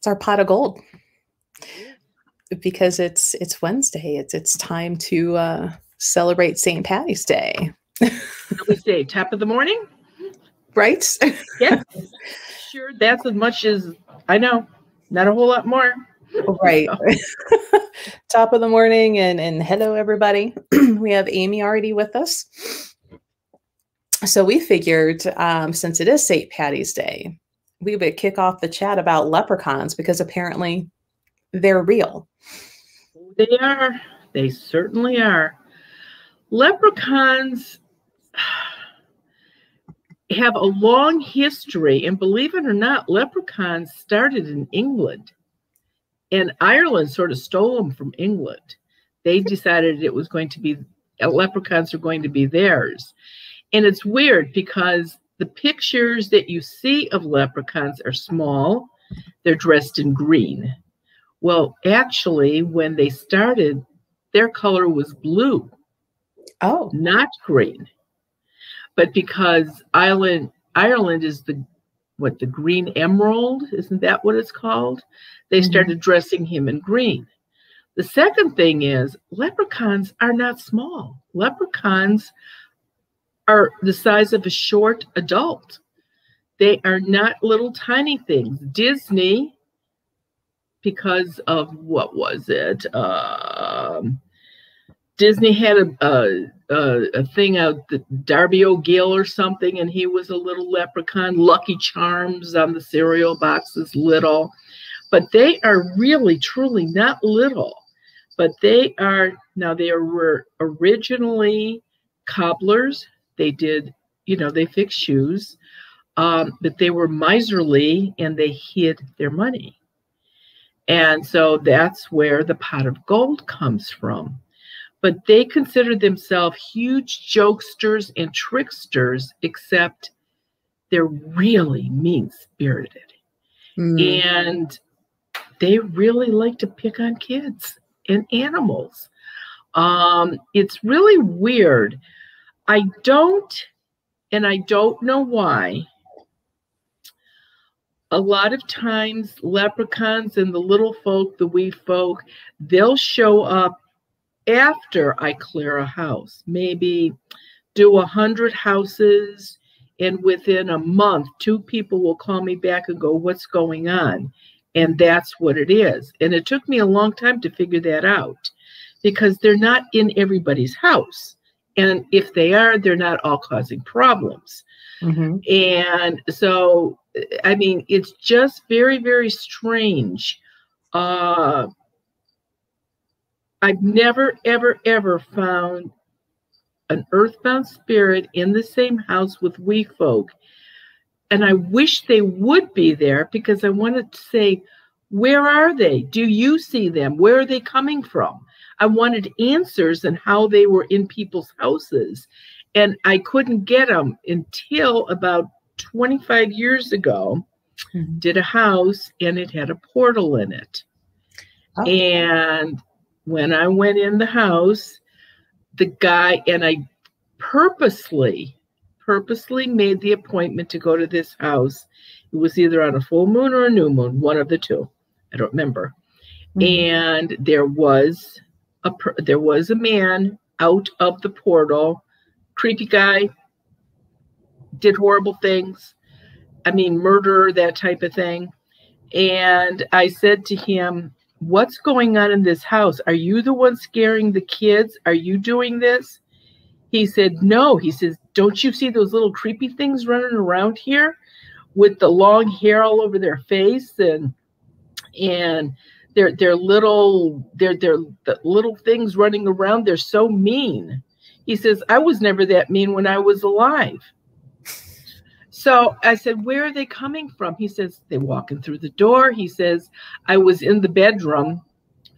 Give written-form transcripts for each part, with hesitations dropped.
It's our pot of gold because it's Wednesday. It's time to celebrate St. Patty's Day. What we say, top of the morning? Right? Yeah. Sure, that's as much as I know. Not a whole lot more. Right. So. Top of the morning and hello everybody. We have Amy already with us. So we figured since it is St. Patty's Day, we would kick off the chat about leprechauns because apparently they're real. They are. They certainly are. Leprechauns have a long history, and believe it or not, leprechauns started in England, and Ireland sort of stole them from England. They decided it was going to be, leprechauns are going to be theirs. And it's weird because the pictures that you see of leprechauns are small. They're dressed in green. Well, actually, when they started, their color was blue. Oh, not green. But because Ireland is the green emerald, isn't that what it's called? They started dressing him in green. The second thing is leprechauns are not small. Leprechauns are the size of a short adult. They are not little tiny things. Disney, because of what was it? Disney had a thing out, the Darby O'Gill or something, and he was a little leprechaun. Lucky Charms on the cereal boxes, little. But they are really, truly not little. But they were originally cobblers. They did, they fixed shoes. But they were miserly and they hid their money. And so that's where the pot of gold comes from. But they consider themselves huge jokesters and tricksters, except they're really mean-spirited. And they really like to pick on kids and animals. It's really weird. I don't know why. A lot of times, leprechauns and the little folk, the wee folk, they'll show up after I clear a house. Maybe do 100 houses, and within a month, 2 people will call me back and go, "What's going on?" And that's what it is. And it took me a long time to figure that out because they're not in everybody's house. And if they are, they're not all causing problems. And so, I mean, it's just very, very strange. I've never, ever, ever found an earthbound spirit in the same house with wee folk. And I wish they would be there because I wanted to say, where are they? Do you see them? Where are they coming from? I wanted answers on how they were in people's houses. And I couldn't get them until about 25 years ago. Did a house and it had a portal in it. Oh. And when I went in the house, the guy, and I purposely made the appointment to go to this house. It was either on a full moon or a new moon, one of the two. I don't remember. And there was a man out of the portal, creepy guy, did horrible things. I mean, murder, that type of thing. And I said to him, "What's going on in this house? Are you the one scaring the kids? Are you doing this?" He said, "No." He says, "Don't you see those little creepy things running around here with the long hair all over their face and they're little things running around. They're so mean." He says, "I was never that mean when I was alive." So I said, "Where are they coming from?" He says, "They're walking through the door." He says, "I was in the bedroom."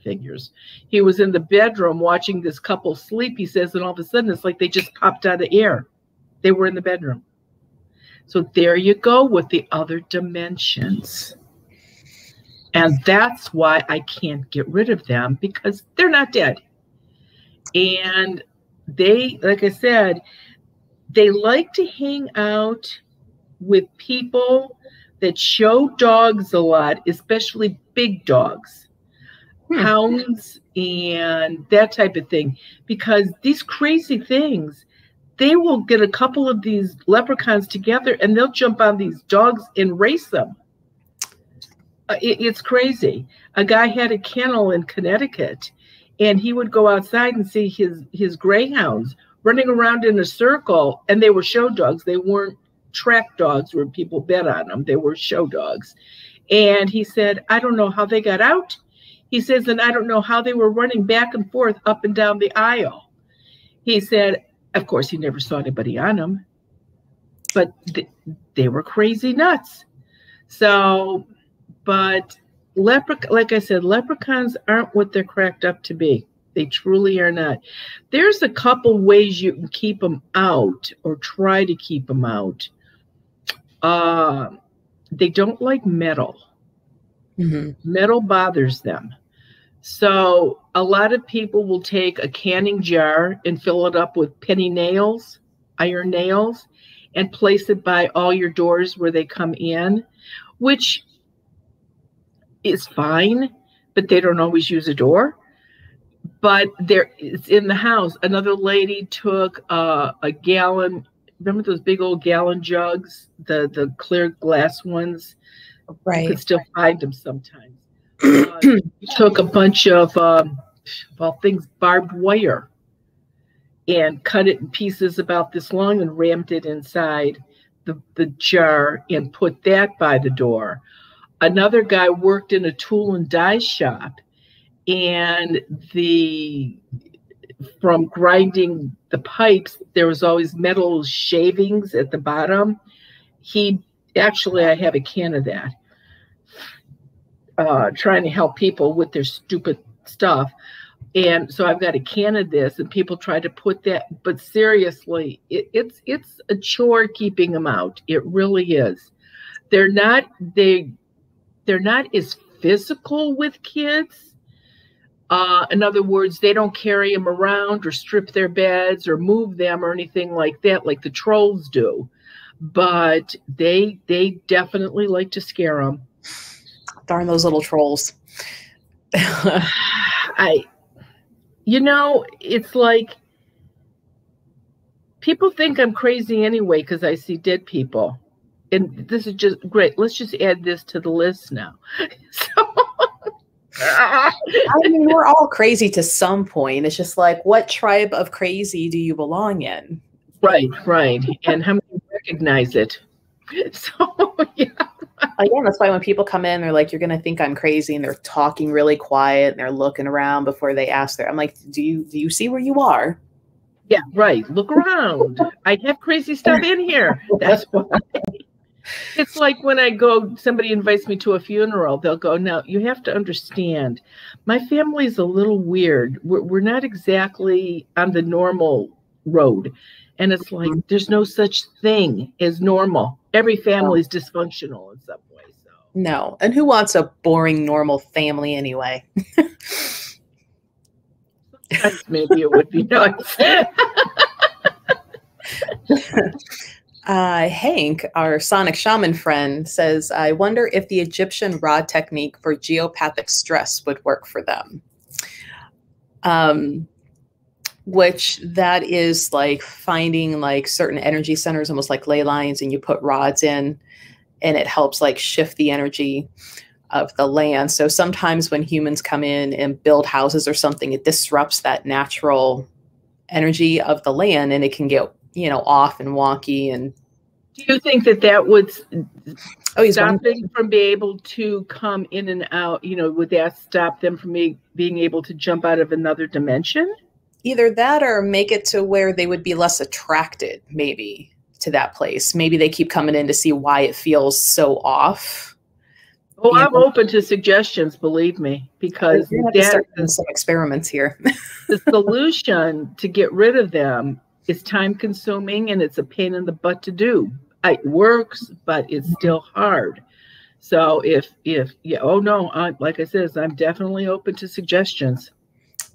Figures. He was in the bedroom watching this couple sleep, he says, and all of a sudden it's like they just popped out of air. They were in the bedroom. So there you go with the other dimensions. And that's why I can't get rid of them, because they're not dead. And they, like I said, they like to hang out with people that show dogs a lot, especially big dogs, hounds and that type of thing, because these crazy things, they will get a couple of these leprechauns together and they'll jump on these dogs and race them. It's crazy. A guy had a kennel in Connecticut, and he would go outside and see his greyhounds running around in a circle, and they were show dogs. They weren't track dogs where people bet on them. They were show dogs. And he said, I don't know how they got out. He says, and I don't know how they were running back and forth up and down the aisle. He said, of course, he never saw anybody on them, but they were crazy nuts. So, but like I said, leprechauns aren't what they're cracked up to be. They truly are not. There's a couple ways you can keep them out or try to keep them out. They don't like metal. Metal bothers them. So a lot of people will take a canning jar and fill it up with penny nails, iron nails, and place it by all your doors where they come in, which is fine, but they don't always use a door. But it's in the house. Another lady took a gallon. Remember those big old gallon jugs, the clear glass ones? Right. You could still find them sometimes. Took a bunch of, things, barbed wire, and cut it in pieces about this long and rammed it inside the jar and put that by the door. Another guy worked in a tool and die shop, and from grinding the pipes, there was always metal shavings at the bottom. I have a can of that, trying to help people with their stupid stuff. And so I've got a can of this, and people try to put that, but seriously, it's a chore keeping them out. It really is. They're not as physical with kids. In other words, they don't carry them around or strip their beds or move them or anything like that, like the trolls do. But they definitely like to scare them. Darn those little trolls. It's like people think I'm crazy anyway because I see dead people. And this is just great. Let's just add this to the list now. I mean, we're all crazy to some point. It's just like, what tribe of crazy do you belong in? Right. And how many recognize it? So, yeah. Again, that's why when people come in, they're like, you're going to think I'm crazy. And they're talking really quiet and they're looking around before they ask I'm like, do you see where you are? Yeah, right. Look around. I have crazy stuff in here. That's why. It's like when somebody invites me to a funeral, they'll go, now you have to understand, my family is a little weird. We're not exactly on the normal road. And it's like, there's no such thing as normal. Every family is dysfunctional in some way. So. No. And who wants a boring, normal family anyway? Maybe it would be nice. Hank, our sonic shaman friend, says, I wonder if the Egyptian rod technique for geopathic stress would work for them. Which that is like finding like certain energy centers, almost like ley lines, and you put rods in and it helps like shift the energy of the land. So sometimes when humans come in and build houses or something, it disrupts that natural energy of the land and it can get, off and wonky. And do you think that would stop them from being able to come in and out? Would that stop them from being able to jump out of another dimension? Either that or make it to where they would be less attracted, maybe, to that place. Maybe they keep coming in to see why it feels so off. Oh, I'm open to suggestions, believe me, because there's some experiments here. The solution to get rid of them is time consuming and it's a pain in the butt to do. It works, but it's still hard. So like I said, I'm definitely open to suggestions.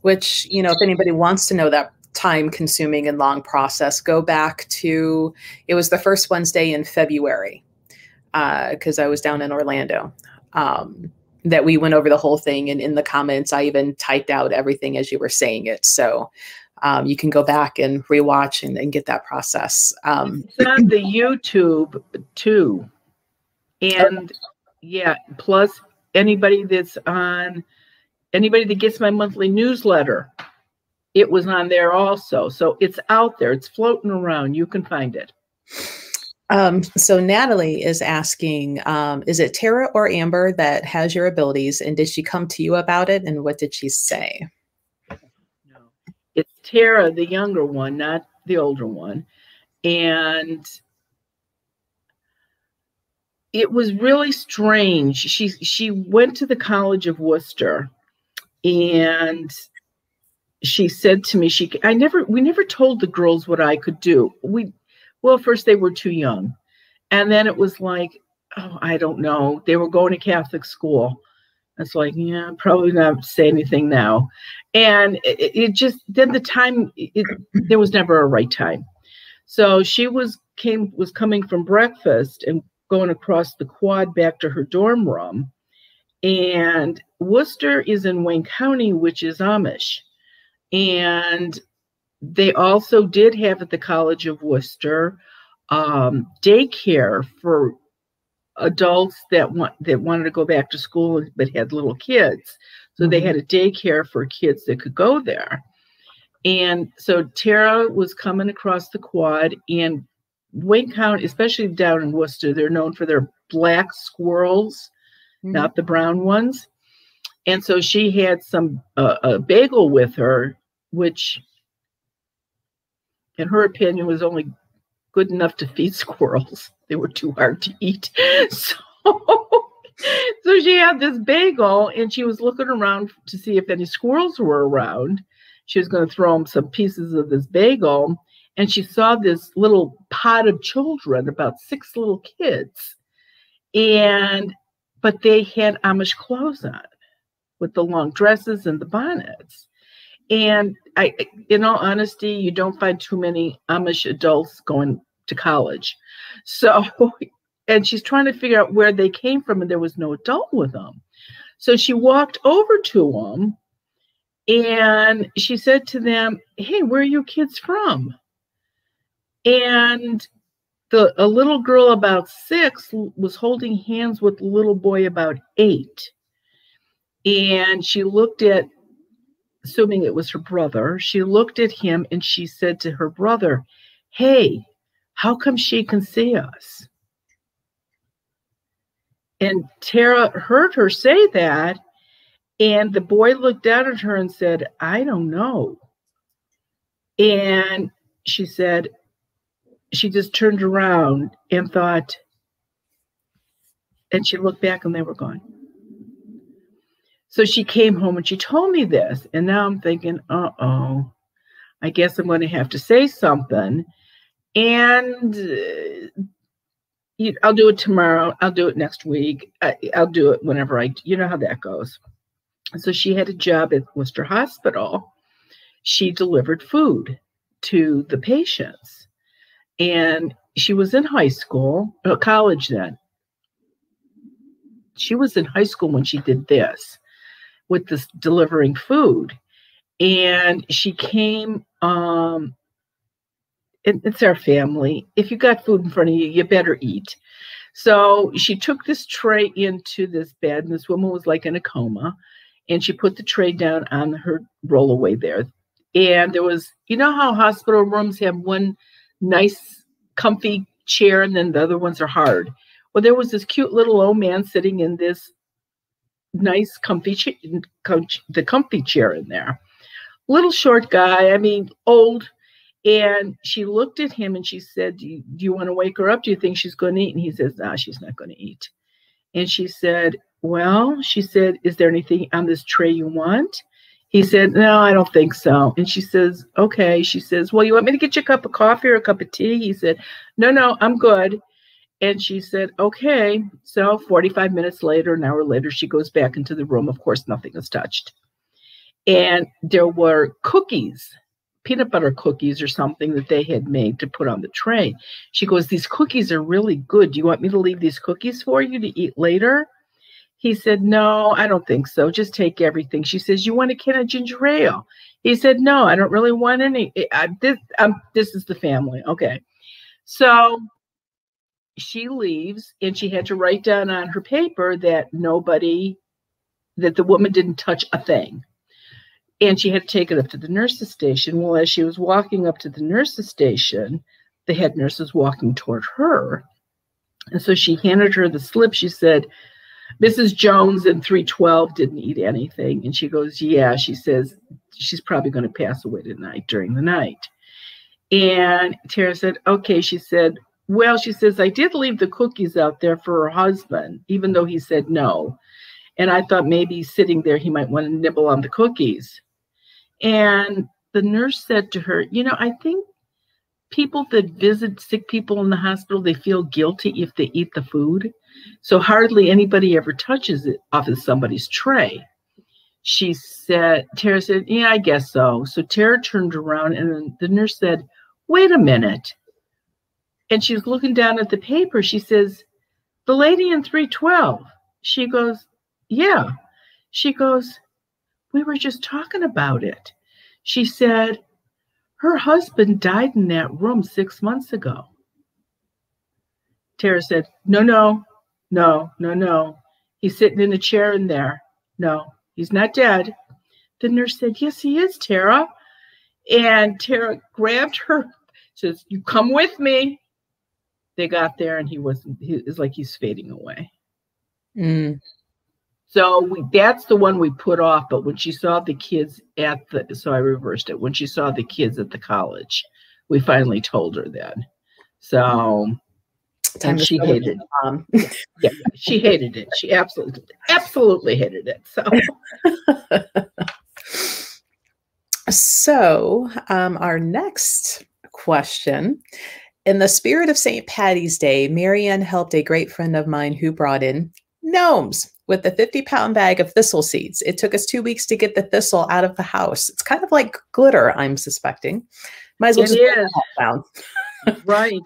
Which, if anybody wants to know that time-consuming and long process, go back to, it was the first Wednesday in February. because I was down in Orlando. That we went over the whole thing, and in the comments, I even typed out everything as you were saying it. So you can go back and rewatch and get that process. It's on the YouTube too. And yeah, plus anybody that gets my monthly newsletter, it was on there also. So it's out there. It's floating around. You can find it. So Natalie is asking, is it Tara or Amber that has your abilities, and did she come to you about it, and what did she say? No, it's Tara, the younger one, not the older one. And it was really strange. She went to the College of Worcester, and she said to me, we never told the girls what I could do. Well, first they were too young. And then it was like, oh, I don't know. They were going to Catholic school. It's like, yeah, probably not say anything now. And it just, then the time, there was never a right time. So she was coming from breakfast and going across the quad back to her dorm room. And Worcester is in Wayne County, which is Amish. And they also did have at the College of Worcester daycare for adults that wanted to go back to school but had little kids. So they had a daycare for kids that could go there. And so Tara was coming across the quad, and Wayne County, especially down in Worcester, they're known for their black squirrels, not the brown ones. And so she had a bagel with her, which in her opinion was only good enough to feed squirrels. They were too hard to eat. So she had this bagel, and she was looking around to see if any squirrels were around. She was going to throw them some pieces of this bagel, and she saw this little pod of children, about 6 little kids. But they had Amish clothes on with the long dresses and the bonnets. And in all honesty, you don't find too many Amish adults going to college. So, and she's trying to figure out where they came from, and there was no adult with them. So she walked over to them, and she said to them, "Hey, where are you kids from?" And a little girl about 6 was holding hands with a little boy about 8. And she looked at, assuming it was her brother, she looked at him and she said to her brother, "Hey, how come she can see us?" And Tara heard her say that, and the boy looked down at her and said, "I don't know." And she said, she just turned around and thought, and she looked back and they were gone. So she came home and she told me this. And now I'm thinking, uh-oh, I guess I'm going to have to say something. And I'll do it tomorrow. I'll do it next week. I'll do it whenever you know how that goes. So she had a job at Worcester Hospital. She delivered food to the patients. And she was in high school, college then. She was in high school when she did this, with this delivering food. And she came, it's our family. If you got food in front of you, you better eat. So she took this tray into this bed, and this woman was like in a coma, and she put the tray down on her rollaway there. And there was, you know how hospital rooms have one nice comfy chair and then the other ones are hard? Well, there was this cute little old man sitting in this nice comfy the comfy chair in there. Little short guy, I mean old. And she looked at him and she said, do you want to wake her up? Do you think she's going to eat? And he says, "No, she's not going to eat." And she said, "Well," she said, "is there anything on this tray you want?" He said, "No, I don't think so." And she says, "Okay." She says, "Well, you want me to get you a cup of coffee or a cup of tea?" He said, No, I'm good." And she said, "Okay." So 45 minutes later, an hour later, she goes back into the room. Of course, nothing is touched. And there were cookies, peanut butter cookies or something that they had made to put on the tray. She goes, these cookies are really good. Do you want me to leave these cookies for you to eat later? He said, no, I don't think so. Just take everything. She says, you want a can of ginger ale? He said, no, I don't really want any. This is the family. Okay. So she leaves, and she had to write down on her paper that the woman didn't touch a thing. And she had to take it up to the nurse's station. Well, as she was walking up to the nurse's station, the head nurse was walking toward her. And so she handed her the slip. She said, Mrs. Jones in 312 didn't eat anything. And she goes, yeah, she says, she's probably going to pass away tonight during the night. And Tara said, okay. She said, well, she says, I did leave the cookies out there for her husband, even though he said no. And I thought maybe sitting there, he might want to nibble on the cookies. And the nurse said to her, I think people that visit sick people in the hospital, they feel guilty if they eat the food. So hardly anybody ever touches it off of somebody's tray. Tara said, yeah, I guess so. So Tara turned around, and then the nurse said, wait a minute. And she was looking down at the paper. She says, the lady in 312. She goes, yeah. She goes, we were just talking about it. She said, her husband died in that room 6 months ago. Tara said, no. He's sitting in a chair in there. No, he's not dead. The nurse said, yes, he is, Tara. And Tara grabbed her, says, you come with me. They got there, and he was like he's fading away. Mm. So that's the one we put off. But when she saw the kids so I reversed it. When she saw the kids at the college, we finally told her that. So, and she hated it. Yeah, she hated it. She absolutely hated it. So, our next question. In the spirit of St. Patty's Day, Marianne helped a great friend of mine who brought in gnomes with a 50-pound bag of thistle seeds. It took us 2 weeks to get the thistle out of the house. It's kind of like glitter, I'm suspecting. Might as well just put that down. Right.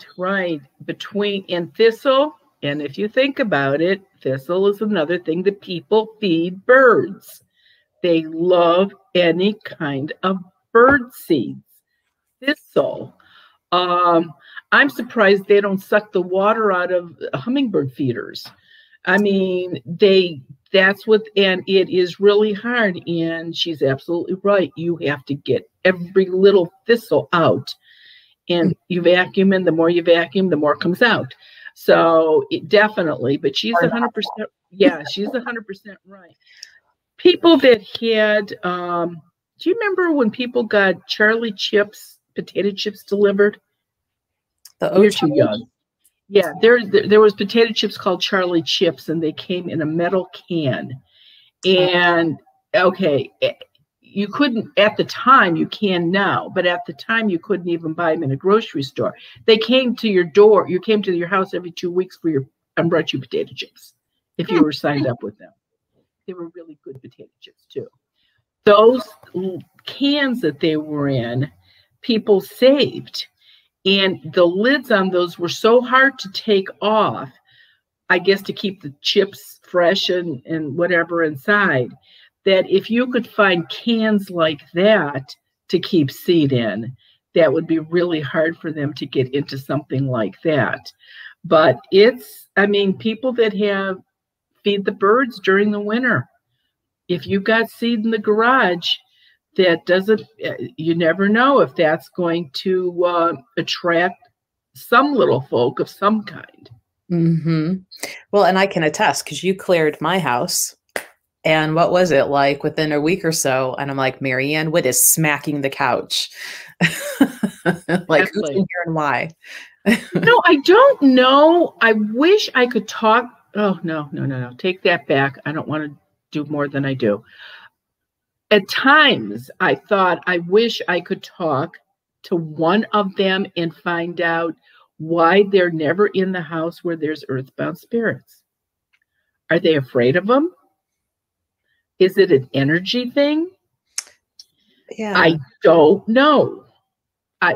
And thistle, and if you think about it, thistle is another thing that people feed birds. They love any kind of bird seeds. Thistle. I'm surprised they don't suck the water out of hummingbird feeders. I mean, that's what, and it is really hard. And she's absolutely right. You have to get every little thistle out, and you vacuum, and the more you vacuum, the more comes out. So definitely, but she's 100%. Yeah, she's 100% right. People that had, do you remember when people got Charlie chips, potato chips delivered? You're too young. Yeah, there was potato chips called Charlie chips, and they came in a metal can. And okay, you couldn't at the time, you can now, but at the time you couldn't even buy them in a grocery store. They came to your door. You came to your house every 2 weeks for your and brought you potato chips if you were signed up with them. They were really good potato chips too. Those cans that they were in, people saved. And the lids on those were so hard to take off, I guess to keep the chips fresh and whatever inside, that if you could find cans like that to keep seed in, that would be really hard for them to get into something like that. But people that feed the birds during the winter. If you got seed in the garage, that doesn't, you never know if that's going to attract some little folk of some kind. Mm-hmm. Well, and I can attest, because you cleared my house, and what was it like within a week or so? And I'm like, Marianne, what is smacking the couch? Like, who's in here and why? No, I don't know. I wish I could talk. Oh, no. Take that back. I don't want to do more than I do. At times, I thought, I wish I could talk to one of them and find out why they're never in the house where there's earthbound spirits. Are they afraid of them? Is it an energy thing? Yeah. I don't know. I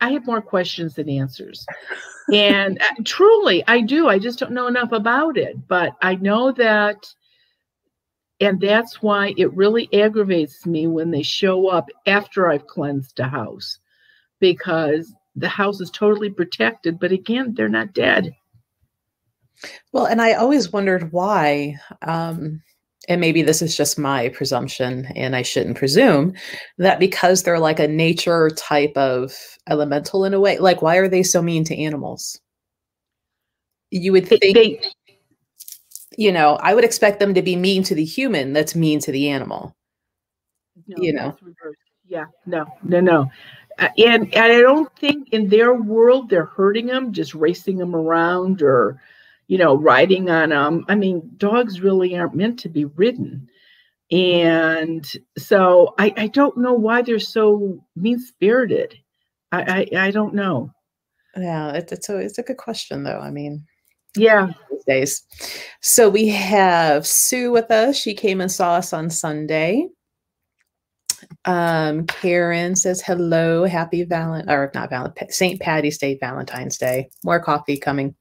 have more questions than answers. And truly, I do. I just don't know enough about it. But I know that, and that's why it really aggravates me when they show up after I've cleansed a house, because the house is totally protected. But again, they're not dead. Well, and I always wondered why, and maybe this is just my presumption, and I shouldn't presume, that because they're like a nature type of elemental in a way, like why are they so mean to animals? You would think, I would expect them to be mean to the human that's mean to the animal. No, yeah, no. And I don't think in their world they're hurting them, just racing them around or, riding on them. I mean, dogs really aren't meant to be ridden. And so I don't know why they're so mean-spirited. I don't know. Yeah, it's a good question, though. I mean, yeah. These days. So we have Sue with us. She came and saw us on Sunday. Karen says hello, happy St. Patty's Day, Valentine's Day. More coffee coming.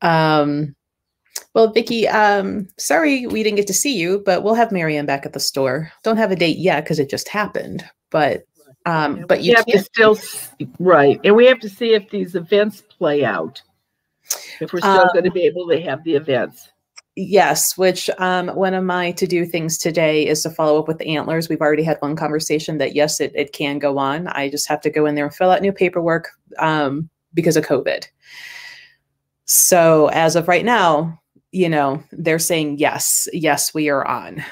Well, Vicki, sorry we didn't get to see you, but we'll have Marianne back at the store. Don't have a date yet because it just happened, but you have to still right, and we have to see if these events play out. If we're still going to be able to have the events. Yes, which one of my to-do things today is to follow up with the antlers. We've already had one conversation that, yes, it can go on. I just have to go in there and fill out new paperwork because of COVID. So as of right now, they're saying, yes, we are on.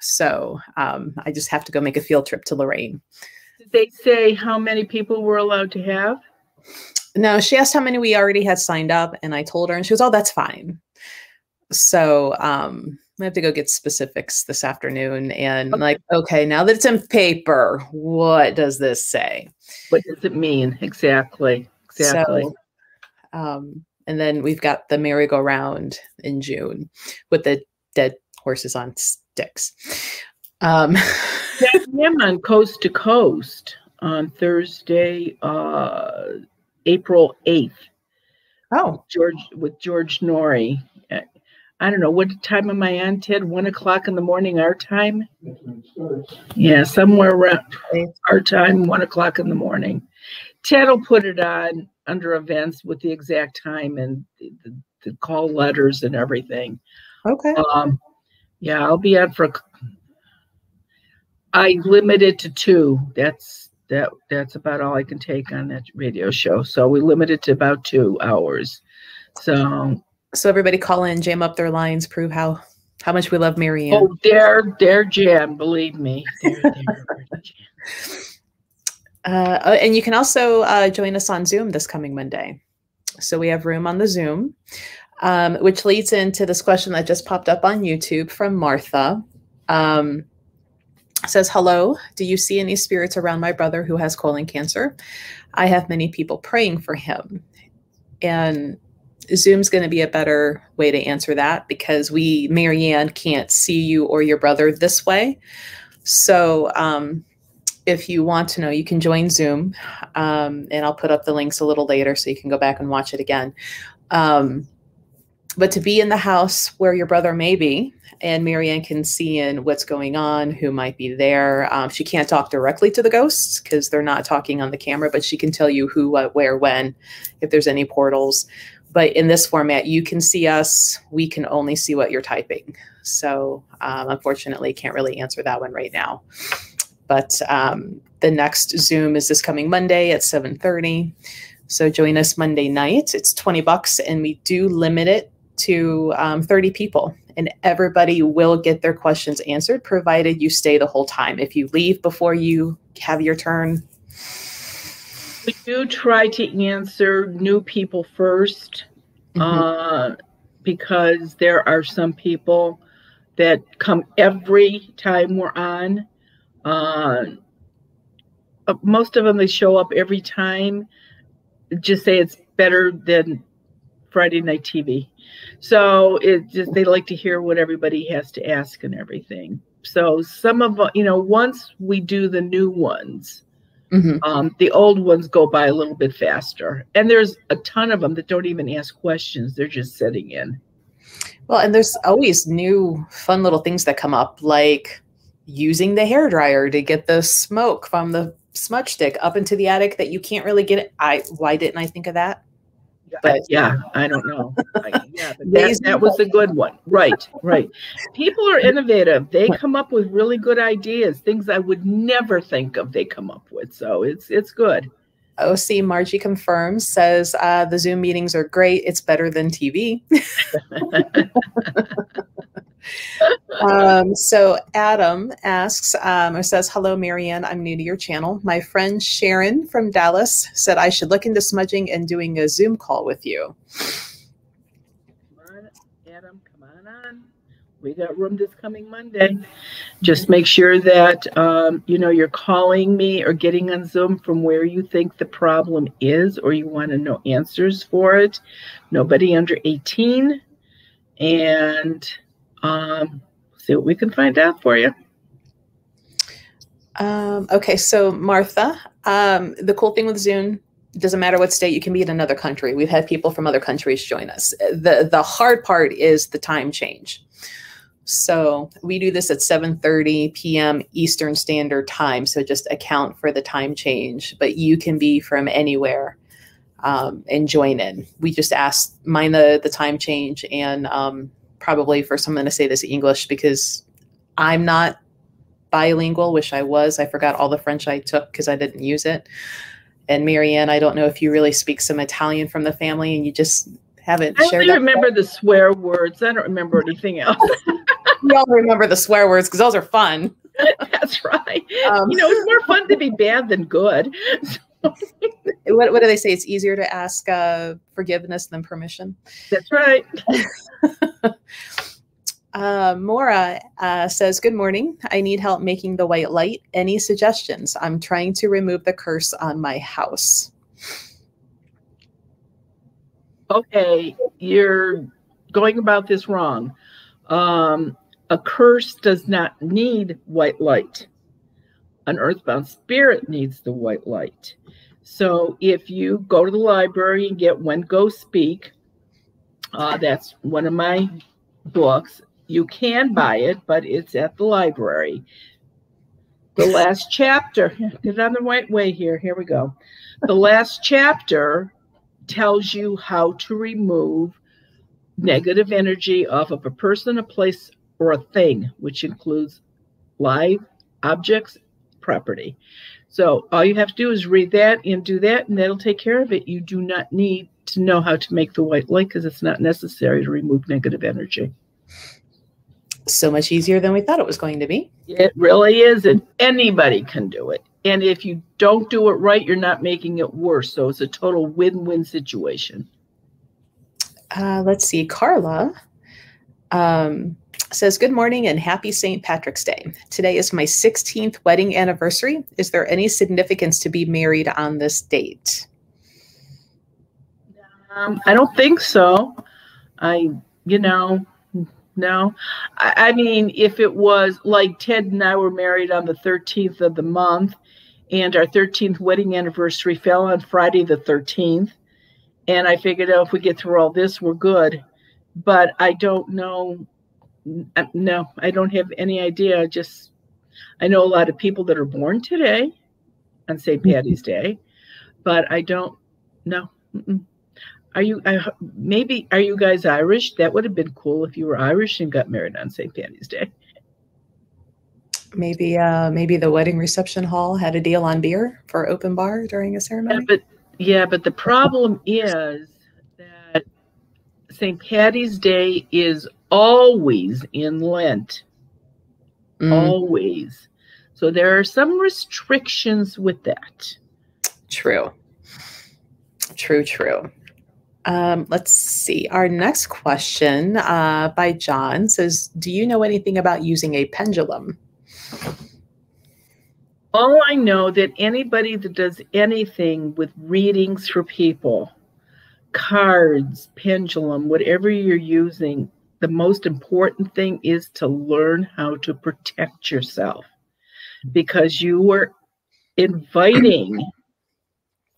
So I just have to go make a field trip to Lorraine. Did they say how many people we're allowed to have? No, she asked how many we already had signed up, and I told her, and she goes, "Oh, that's fine." So I have to go get specifics this afternoon, and okay. Like, okay, now that it's in paper, what does this say? What does it mean exactly? So, and then we've got the merry-go-round in June with the dead horses on sticks. Yeah, I'm on Coast to Coast on Thursday, April 8th. Oh, with George Norrie. I don't know, what time am I on, Ted? 1 o'clock in the morning, our time? Yeah, somewhere around our time, 1 o'clock in the morning. Ted will put it on under events with the exact time and the call letters and everything. Okay. Yeah, I'll be on I limit it to 2. That's about all I can take on that radio show. So we limit it to about 2 hours. So everybody call in, jam up their lines, prove how much we love Marianne. Oh, they're jam, believe me. They're jam. And you can also join us on Zoom this coming Monday. So we have room on the Zoom, which leads into this question that just popped up on YouTube from Martha. Says, hello, do you see any spirits around my brother who has colon cancer? I have many people praying for him. And Zoom's going to be a better way to answer that because Marianne, can't see you or your brother this way. So if you want to know, you can join Zoom, and I'll put up the links a little later so you can go back and watch it again. But to be in the house where your brother may be, and Marianne can see in what's going on, who might be there. She can't talk directly to the ghosts because they're not talking on the camera, but she can tell you who, what, where, when, if there's any portals. But in this format, you can see us. We can only see what you're typing. So unfortunately, can't really answer that one right now. But the next Zoom is this coming Monday at 7:30. So join us Monday night. It's $20, and we do limit it to 30 people. And everybody will get their questions answered, provided you stay the whole time. If you leave before you have your turn. We do try to answer new people first, because there are some people that come every time we're on. Most of them, they show up every time. Just say it's better than Friday night TV. So they like to hear what everybody has to ask and everything. So some of, once we do the new ones, The old ones go by a little bit faster. And there's a ton of them that don't even ask questions. They're just sitting in. Well, and there's always new fun little things that come up, like using the hairdryer to get the smoke from the smudge stick up into the attic that you can't really get it. Why didn't I think of that? But yeah, I don't know. Yeah, but that was a good one. Right, right. People are innovative. They come up with really good ideas, things I would never think of they come up with. So it's good. OC Margie confirms, says the Zoom meetings are great. It's better than TV. So Adam asks, or says, hello, Marianne. I'm new to your channel. My friend Sharon from Dallas said I should look into smudging and doing a Zoom call with you. Come on, Adam, come on. We got room this coming Monday. Just make sure that, you're calling me or getting on Zoom from where you think the problem is, or you want to know answers for it. Nobody under 18. And see what we can find out for you. Okay, so Martha, the cool thing with Zoom, doesn't matter what state, you can be in another country. We've had people from other countries join us. The hard part is the time change. So we do this at 7:30 p.m. Eastern Standard Time. So just account for the time change, but you can be from anywhere and join in. We just mind the time change, and probably for someone to say this in English, because I'm not bilingual. Wish I was. I forgot all the French I took because I didn't use it. And Marianne, I don't know if you really speak some Italian from the family and you just haven't shared that. I remember the swear words. I don't remember anything else. We all remember the swear words because those are fun. That's right. It's more fun to be bad than good. What do they say? It's easier to ask forgiveness than permission. That's right. Maura says, good morning. I need help making the white light. Any suggestions? I'm trying to remove the curse on my house. Okay, you're going about this wrong. A curse does not need white light. An earthbound spirit needs the white light. So if you go to the library and get When Ghosts Speak, that's one of my books. You can buy it, but it's at the library. The last chapter, get on the right way here. Here we go. The last chapter tells you how to remove negative energy off of a person, a place, or a thing, which includes live objects, property. So all you have to do is read that and do that, and that'll take care of it. You do not need to know how to make the white light because it's not necessary to remove negative energy. So much easier than we thought it was going to be. It really is, and anybody can do it. And if you don't do it right, you're not making it worse. So it's a total win-win situation. Let's see. Carla says, good morning and happy St. Patrick's Day. Today is my 16th wedding anniversary. Is there any significance to be married on this date? I don't think so. No. I mean, if it was like Ted and I were married on the 13th of the month, and our 13th wedding anniversary fell on Friday the 13th, and I figured out if we get through all this, we're good. But I don't know. No, I don't have any idea. I know a lot of people that are born today on St. Patty's Day, but I don't know. Are you guys Irish? That would have been cool if you were Irish and got married on St. Patty's Day. Maybe the wedding reception hall had a deal on beer for open bar during a ceremony. But the problem is that St. Patty's Day is always in Lent. Always. So there are some restrictions with that. True. Let's see. Our next question by John says, do you know anything about using a pendulum? All I know that anybody that does anything with readings for people, cards, pendulum, whatever you're using, the most important thing is to learn how to protect yourself, because you were inviting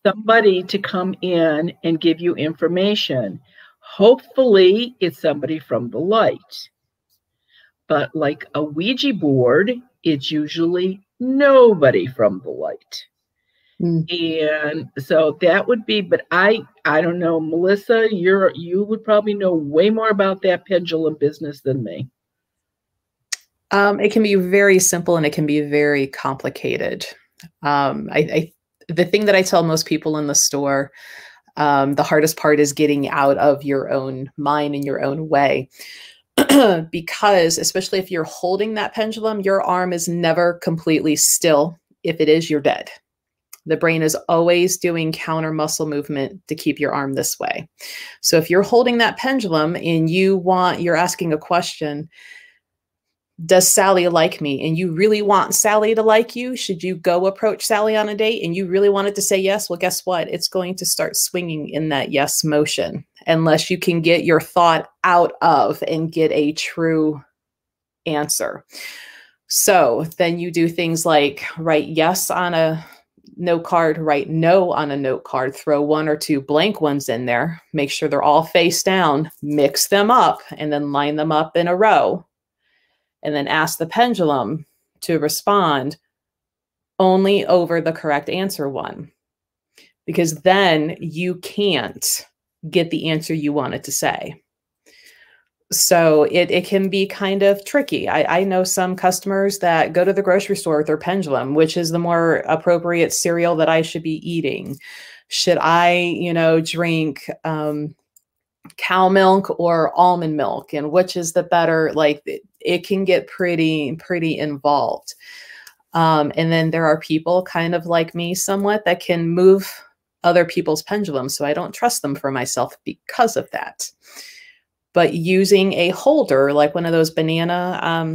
somebody to come in and give you information. Hopefully, it's somebody from the light. But like a Ouija board, it's usually nobody from the light. And so that would be, but I don't know, Melissa, you would probably know way more about that pendulum business than me. It can be very simple and it can be very complicated. The thing that I tell most people in the store, the hardest part is getting out of your own mind and your own way. Because especially if you're holding that pendulum, your arm is never completely still. If it is, you're dead. The brain is always doing counter muscle movement to keep your arm this way. So if you're holding that pendulum and you're asking a question, does Sally like me? And you really want Sally to like you? Should you go approach Sally on a date? And you really wanted to say yes? Well, guess what? It's going to start swinging in that yes motion unless you can get your thought out of and get a true answer. So then you do things like write yes on a note card, write no on a note card, throw one or two blank ones in there, make sure they're all face down, mix them up, and then line them up in a row. And then ask the pendulum to respond only over the correct answer one, because then you can't get the answer you wanted to say. So it can be kind of tricky. I know some customers that go to the grocery store with their pendulum, which is the more appropriate cereal that I should be eating. Should I, drink cow milk or almond milk, and which is the better? Like it can get pretty involved. And then there are people kind of like me somewhat that can move other people's pendulums. So I don't trust them for myself because of that. But using a holder, like one of those banana,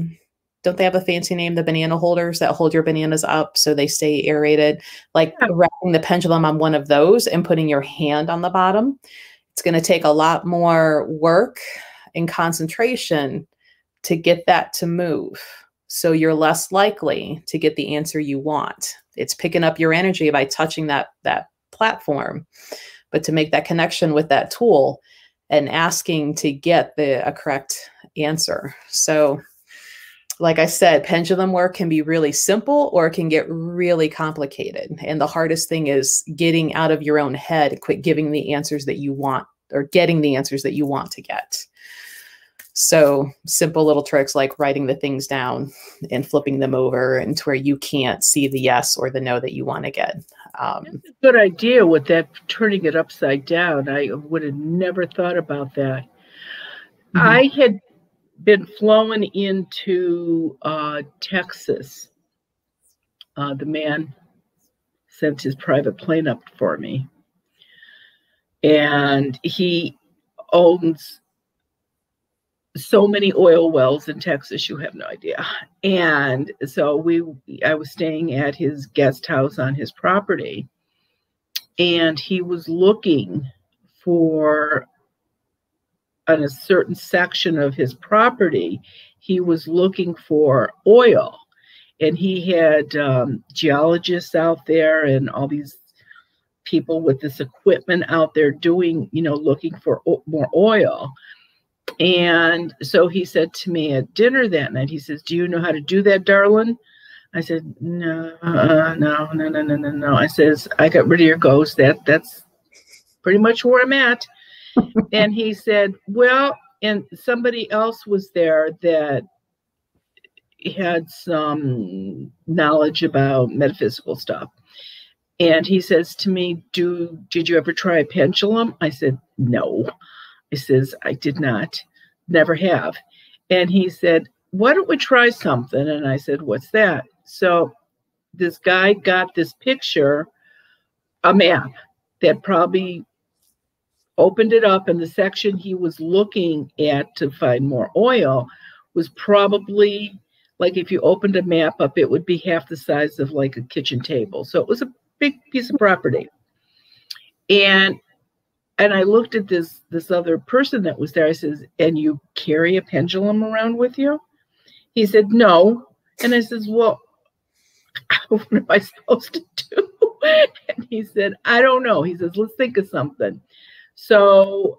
don't they have a fancy name? The banana holders that hold your bananas up so they stay aerated, like wrapping the pendulum on one of those and putting your hand on the bottom. It's going to take a lot more work and concentration to get that to move. So you're less likely to get the answer you want. It's picking up your energy by touching that platform. But to make that connection with that tool and asking to get a correct answer. So like I said, pendulum work can be really simple or it can get really complicated. And the hardest thing is getting out of your own head and quit giving the answers that you want, or getting the answers that you want to get. So simple little tricks like writing the things down and flipping them over and to where you can't see the yes or the no that you want to get. That's a good idea with that, turning it upside down. I would have never thought about that. Mm-hmm. I had been flown into Texas. The man sent his private plane up for me. And he owns so many oil wells in Texas, you have no idea. And so I was staying at his guest house on his property, and he was looking for, on a certain section of his property, he was looking for oil. And he had geologists out there and all these people with this equipment out there doing, looking for more oil. And so he said to me at dinner that night, he says, "Do you know how to do that, darling?" I said, no. I says, "I got rid of your ghost. That's pretty much where I'm at." And he said, "Well," and somebody else was there that had some knowledge about metaphysical stuff. And he says to me, did you ever try a pendulum? I said, no. He says, I did not, never have. And he said, why don't we try something? And I said, what's that? So this guy got this picture, a map that probably opened it up, and the section he was looking at to find more oil was probably like, if you opened a map up, it would be half the size of like a kitchen table. So it was a big piece of property. And I looked at this other person that was there. I says, and you carry a pendulum around with you? He said, no. And I says, well, What am I supposed to do? And he said, I don't know. He says, let's think of something. So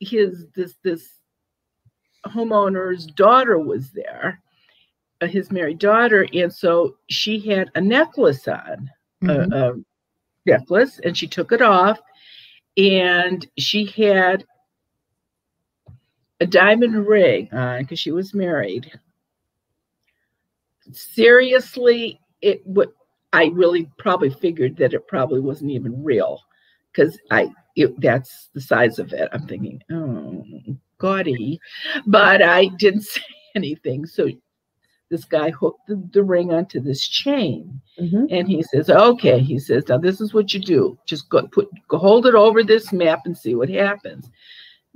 this homeowner's daughter was there, his married daughter, and so she had a necklace on, a necklace, and she took it off, and she had a diamond ring on because she was married. Seriously, I really probably figured that it probably wasn't even real because that's the size of it. I'm thinking, oh, gaudy, but I didn't say anything. So this guy hooked the ring onto this chain, and he says, okay, he says, now this is what you do. Just go hold it over this map and see what happens.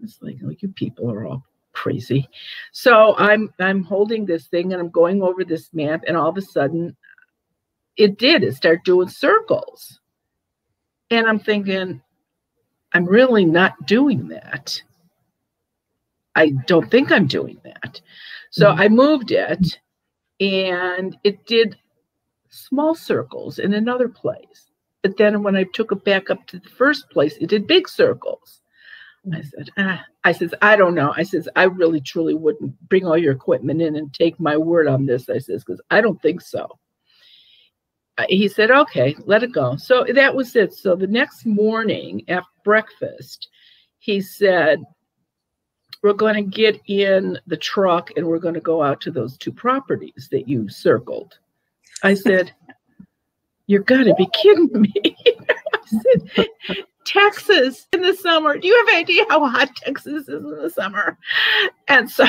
It's like, oh, you people are all crazy. So I'm holding this thing and I'm going over this map, and all of a sudden it started doing circles. And I'm thinking, I'm really not doing that. I don't think I'm doing that. So I moved it, and it did small circles in another place. But then when I took it back up to the first place, it did big circles. I said, I don't know. I says, I really truly wouldn't bring all your equipment in and take my word on this. I says, because I don't think so. He said, okay, let it go. So that was it. So the next morning after breakfast, he said, we're going to get in the truck and we're going to go out to those 2 properties that you circled. I said, you're got to be kidding me. I said, Texas in the summer. Do you have any idea how hot Texas is in the summer? And so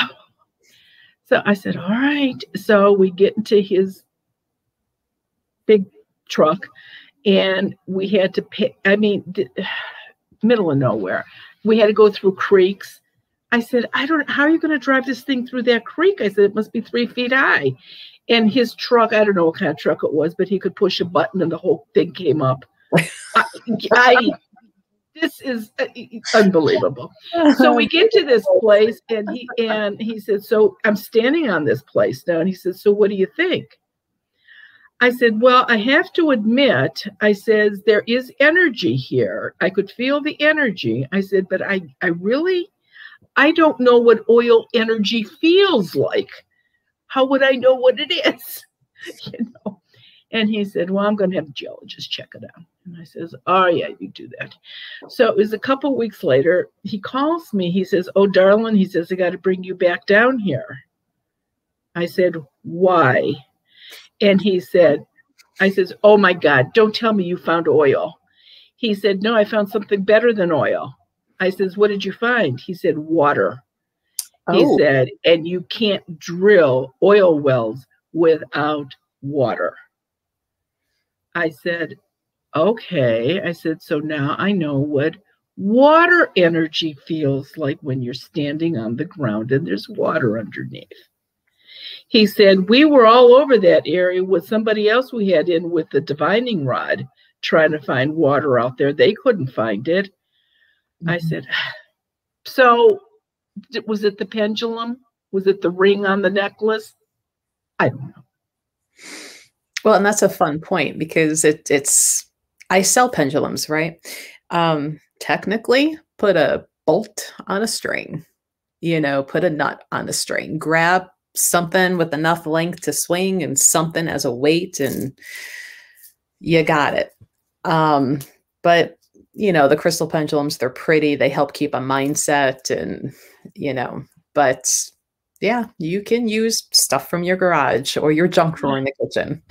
I said, all right. So we get into his big truck, and we had to pay, middle of nowhere. We had to go through creeks. I said, how are you going to drive this thing through that creek? I said, it must be 3 feet high. And his truck, I don't know what kind of truck it was, but he could push a button and the whole thing came up. This is unbelievable. So we get to this place, and he said, so I'm standing on this place now. And he said, so what do you think? I said, well, I have to admit, I says, there is energy here. I could feel the energy. I said, but I don't know what oil energy feels like. How would I know what it is? And he said, well, I'm going to have a geologist check it out. And I says, oh, yeah, you do that. So it was a couple of weeks later. He calls me. He says, oh, darling, he says, I got to bring you back down here. I said, why? And he said, I says, oh, my God, don't tell me you found oil. He said, no, I found something better than oil. I says, what did you find? He said, water. Oh. He said, and you can't drill oil wells without water. I said, okay. I said, so now I know what water energy feels like when you're standing on the ground and there's water underneath. He said, we were all over that area with somebody else we had in with the divining rod trying to find water out there. They couldn't find it. I said, so was it the pendulum? Was it the ring on the necklace? I don't know. Well, and that's a fun point because I sell pendulums, right? Technically, put a bolt on a string, put a nut on a string, grab something with enough length to swing and something as a weight, and you got it. But the crystal pendulums, they're pretty. They help keep a mindset and, but yeah, you can use stuff from your garage or your junk drawer in the kitchen.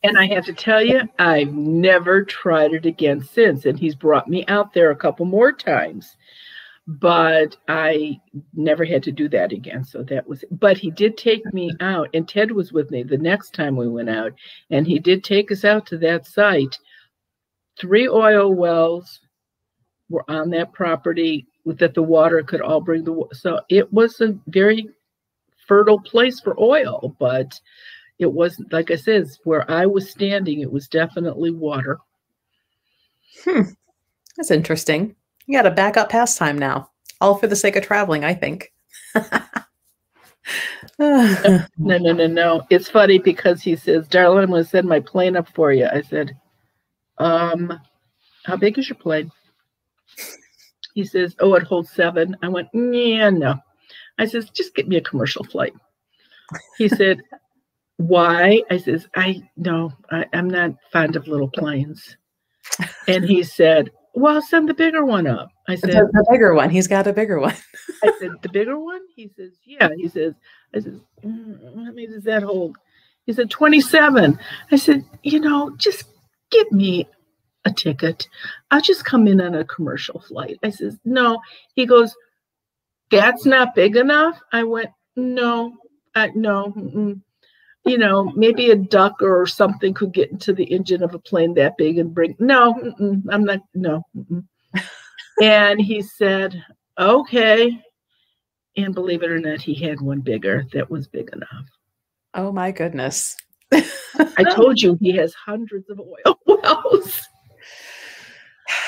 And I have to tell you, I've never tried it again since. And he's brought me out there a couple more times, but I never had to do that again. So that was, but he did take me out, and Ted was with me the next time we went out, and he did take us out to that site. 3 oil wells were on that property that the water could all bring the water. So it was a very fertile place for oil, but it wasn't, like I said, where I was standing, it was definitely water. That's interesting. You got a backup pastime now, all for the sake of traveling, I think. No. It's funny because he says, "Darling, I'm going to send my plane up for you." I said, how big is your plane? He says, "Oh, it holds 7." I went, "Yeah, no." I says, "Just get me a commercial flight." He said, "Why?" I says, I'm not fond of little planes." And he said, "Well, send the bigger one up." I said, the bigger one. He's got a bigger one. I said, "The bigger one?" He says, "Yeah." He says, I says, "How many does that hold?" He said, 27. I said, "Just get me a ticket. I'll just come in on a commercial flight." I says, "No." He goes, "That's not big enough?" I went, "No, no. Maybe a duck or something could get into the engine of a plane that big and bring, no, I'm not, no." And he said, "Okay." And believe it or not, he had one bigger that was big enough. Oh my goodness. I told you he has hundreds of oil wells.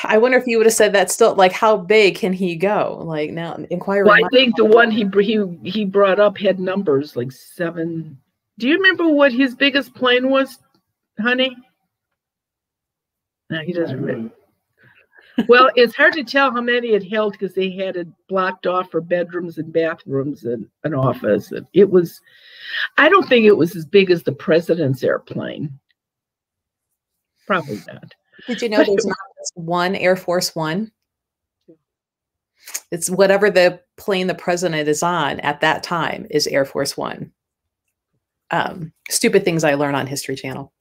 I wonder if you would have said that still, like, how big can he go? Like, now inquiring. Well, I think the one he brought up had numbers like 7. Do you remember what his biggest plane was, honey? No, he doesn't remember. Well, it's hard to tell how many it held because they had it blocked off for bedrooms and bathrooms and an office. And it was, I don't think it was as big as the president's airplane. Probably not. Did you know there's not just one Air Force One? It's whatever the plane the president is on at that time is Air Force One. Stupid things I learn on History Channel.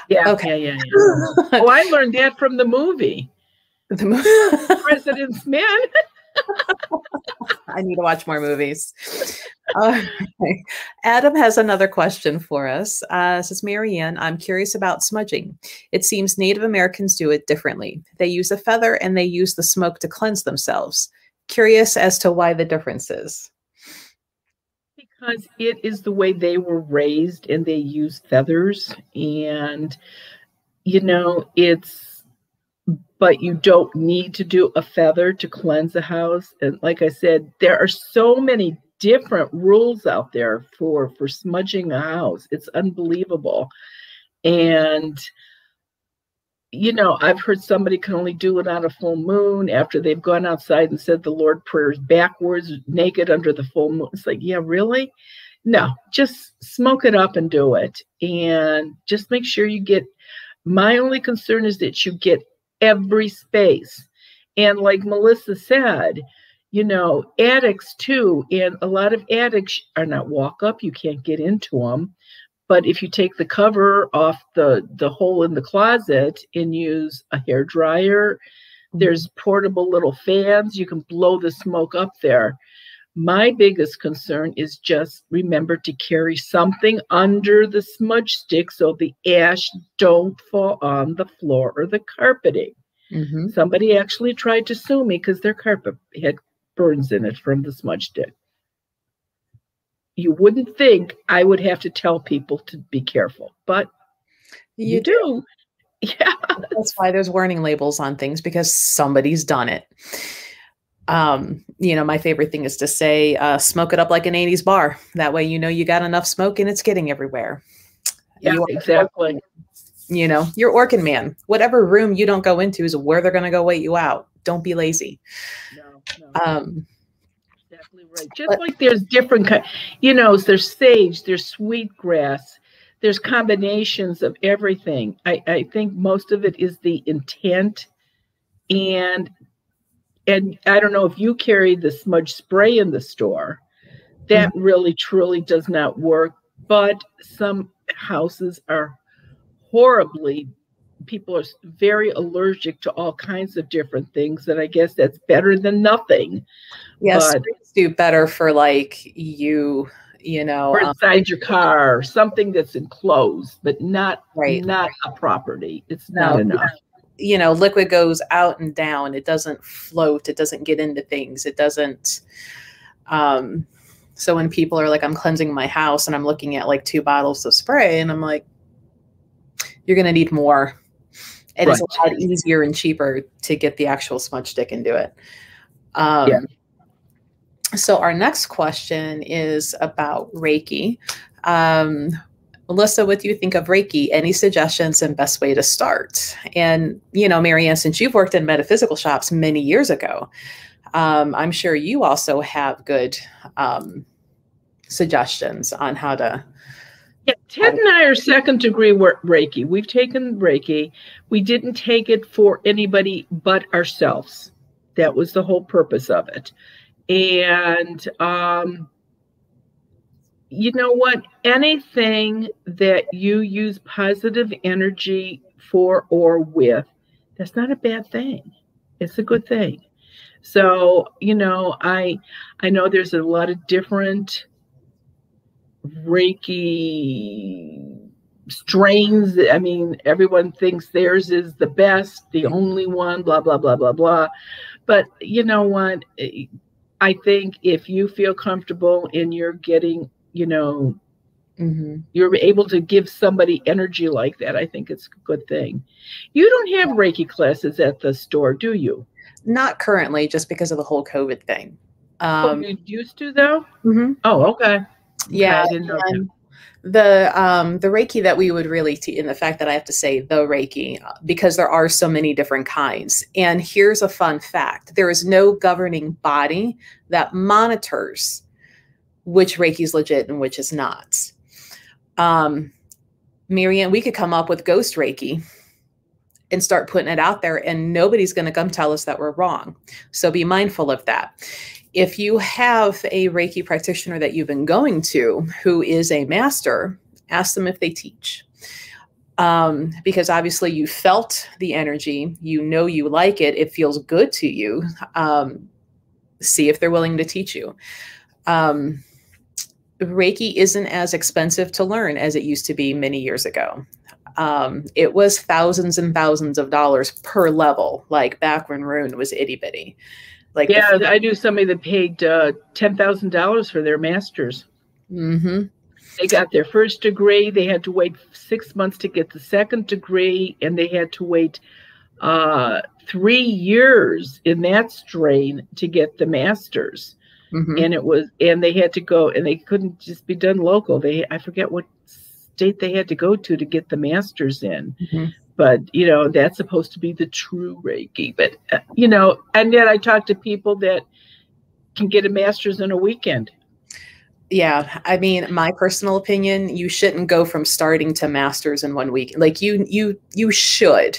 Yeah. Okay. Yeah. Oh, I learned that from the movie. The President's Man. I need to watch more movies. Okay. Adam has another question for us. Says, "Marianne, I'm curious about smudging. It seems Native Americans do it differently. They use a feather and they use the smoke to cleanse themselves. Curious as to why the difference is." Because it is the way they were raised and they use feathers. And, but you don't need to do a feather to cleanse a house. And like I said, there are so many different rules out there for smudging a house. It's unbelievable. And, I've heard somebody can only do it on a full moon after they've gone outside and said the Lord prayers backwards, naked under the full moon. It's like, yeah, really? No, just smoke it up and do it. And just make sure you get, my only concern is that you get every space. And like Melissa said, attics too, and a lot of attics are not walk up, you can't get into them. But if you take the cover off the hole in the closet and use a hair dryer, there's portable little fans, you can blow the smoke up there. My biggest concern is just remember to carry something under the smudge stick so the ash don't fall on the floor or the carpeting. Mm-hmm. Somebody actually tried to sue me because their carpet had burns in it from the smudge stick. You wouldn't think I would have to tell people to be careful, but you do. Yeah. That's why there's warning labels on things, because somebody's done it. My favorite thing is to say, smoke it up like an 80s bar. That way, you got enough smoke and it's getting everywhere. Yeah, exactly. You're Orkin man. Whatever room you don't go into is where they're going to go wait you out. Don't be lazy. No. Exactly right. Just like there's different there's sage, there's sweetgrass, there's combinations of everything. I think most of it is the intent. And I don't know if you carry the smudge spray in the store. That really, truly does not work. But some houses are people are very allergic to all kinds of different things. And I guess that's better than nothing. Yes, do better for or inside your car, something that's enclosed, but not a property. It's not enough. Liquid goes out and down. It doesn't float. It doesn't get into things. It doesn't. So when people are like, I'm cleansing my house and I'm looking at like 2 bottles of spray and I'm like, you're going to need more. And it's a lot easier and cheaper to get the actual smudge stick and do it. So our next question is about Reiki. Melissa, what do you think of Reiki? Any suggestions and best way to start? And, Marianne, since you've worked in metaphysical shops many years ago, I'm sure you also have good suggestions on how to. Yeah, Ted and I are second degree Reiki. We've taken Reiki. We didn't take it for anybody but ourselves. That was the whole purpose of it. And you know what? Anything that you use positive energy for or with, that's not a bad thing. It's a good thing. So, I know there's a lot of different Reiki strains. I mean, everyone thinks theirs is the best, the only one, blah, blah, blah, blah, blah. But you know what? I think if you feel comfortable and you're getting, you're able to give somebody energy like that, I think it's a good thing. You don't have Reiki classes at the store, do you? Not currently, just because of the whole COVID thing. You used to, though? Mm-hmm. Oh, okay. Yeah. I didn't know that. The Reiki that we would really teach, and the fact that I have to say the Reiki, because there are so many different kinds. And here's a fun fact. There is no governing body that monitors which Reiki is legit and which is not. Marianne, we could come up with ghost Reiki and start putting it out there, and nobody's going to come tell us that we're wrong. So be mindful of that. If you have a Reiki practitioner that you've been going to who is a master, ask them if they teach. Because obviously you felt the energy, you like it, it feels good to you. See if they're willing to teach you. Reiki isn't as expensive to learn as it used to be many years ago. It was thousands and thousands of dollars per level, like back when Rune was itty bitty. Like, yeah, I knew somebody that paid $10,000 for their master's. Mm-hmm. They got their first degree. They had to wait 6 months to get the second degree, and they had to wait 3 years in that strain to get the master's. Mm-hmm. And they had to go, and they couldn't just be done local. I forget what state they had to go to get the master's in. Mm-hmm. But, that's supposed to be the true Reiki. But, and yet I talk to people that can get a master's in a weekend. Yeah. I mean, my personal opinion, you shouldn't go from starting to master's in 1 week. Like you should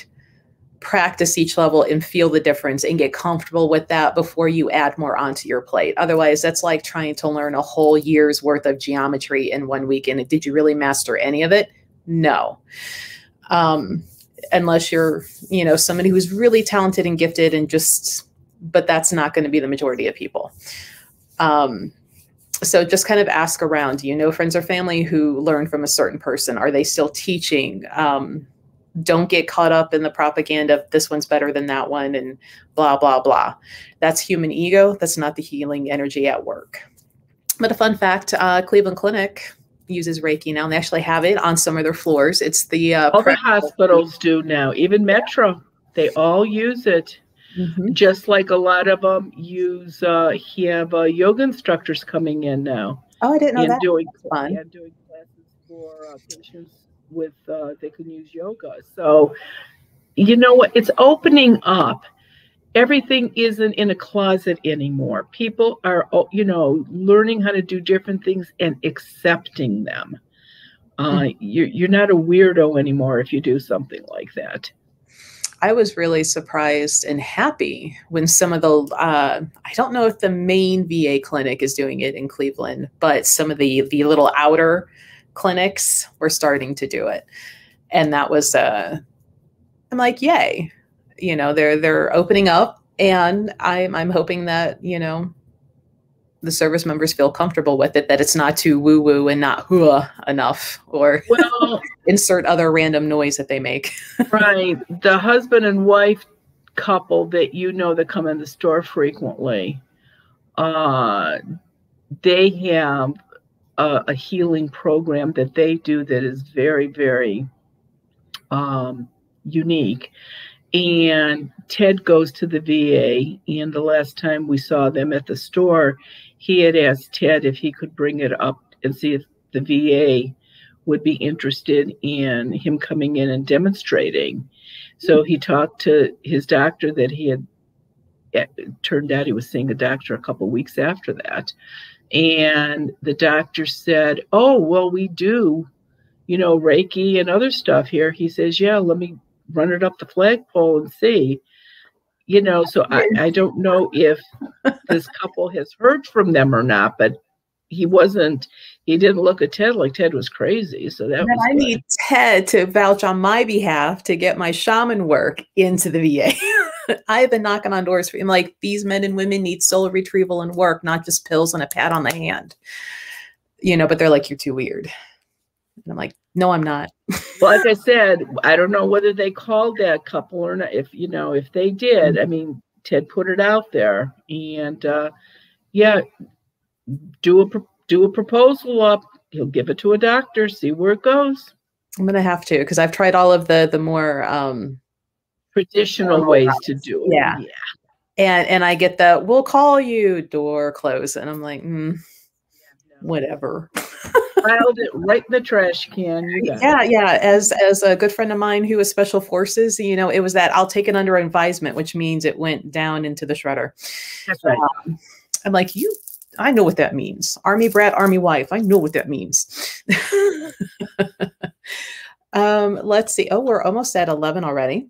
practice each level and feel the difference and get comfortable with that before you add more onto your plate. Otherwise, that's like trying to learn a whole year's worth of geometry in 1 week. And did you really master any of it? No. Unless you're, somebody who's really talented and gifted but that's not going to be the majority of people. So just kind of ask around, friends or family who learn from a certain person? Are they still teaching? Don't get caught up in the propaganda of this one's better than that one and blah, blah, blah. That's human ego. That's not the healing energy at work. But a fun fact, Cleveland Clinic uses Reiki now, and they actually have it on some of their floors. It's the all the hospitals do now, even Metro. They all use it. Mm-hmm. Just like a lot of them use, have yoga instructors coming in now. Oh, I didn't know that. Doing classes for patients with they can use yoga. So you know what, it's opening up. Everything isn't in a closet anymore. People are learning how to do different things and accepting them. You're not a weirdo anymore if you do something like that. I was really surprised and happy when some of the I don't know if the main VA clinic is doing it in Cleveland, but some of the little outer clinics were starting to do it. And that was I'm like, yay. They're opening up, and I'm hoping that, the service members feel comfortable with it, that it's not too woo-woo and not hua enough, or insert other random noise that they make. Right. The husband and wife couple that that come in the store frequently, they have a healing program that they do that is very, very unique. And Ted goes to the VA, and the last time we saw them at the store, he had asked Ted if he could bring it up and see if the VA would be interested in him coming in and demonstrating. So he talked to his doctor that he had, it turned out he was seeing a doctor a couple of weeks after that. And the doctor said, oh, well, we do, Reiki and other stuff here. He says, yeah, let me run it up the flagpole and see. So I don't know if this couple has heard from them or not, but he didn't look at Ted like Ted was crazy. So that was I need Ted to vouch on my behalf to get my shaman work into the VA. I've been knocking on doors for him. Like, these men and women need soul retrieval and work, not just pills and a pat on the hand. But they're like, you're too weird. And I'm like, no, I'm not. Well, like I said, I don't know whether they called that couple or not. If they did, I mean, Ted put it out there, and do a proposal up. He'll give it to a doctor, see where it goes. I'm gonna have to, because I've tried all of the more traditional ways to do it. Yeah. And I get the, we'll call you, door closed, and I'm like, whatever. Filed it right in the trash can. Yeah. As a good friend of mine who was special forces, it was that I'll take it under advisement, which means it went down into the shredder. That's right. I'm like, I know what that means. Army brat, Army wife. I know what that means. Let's see. Oh, we're almost at 11 already.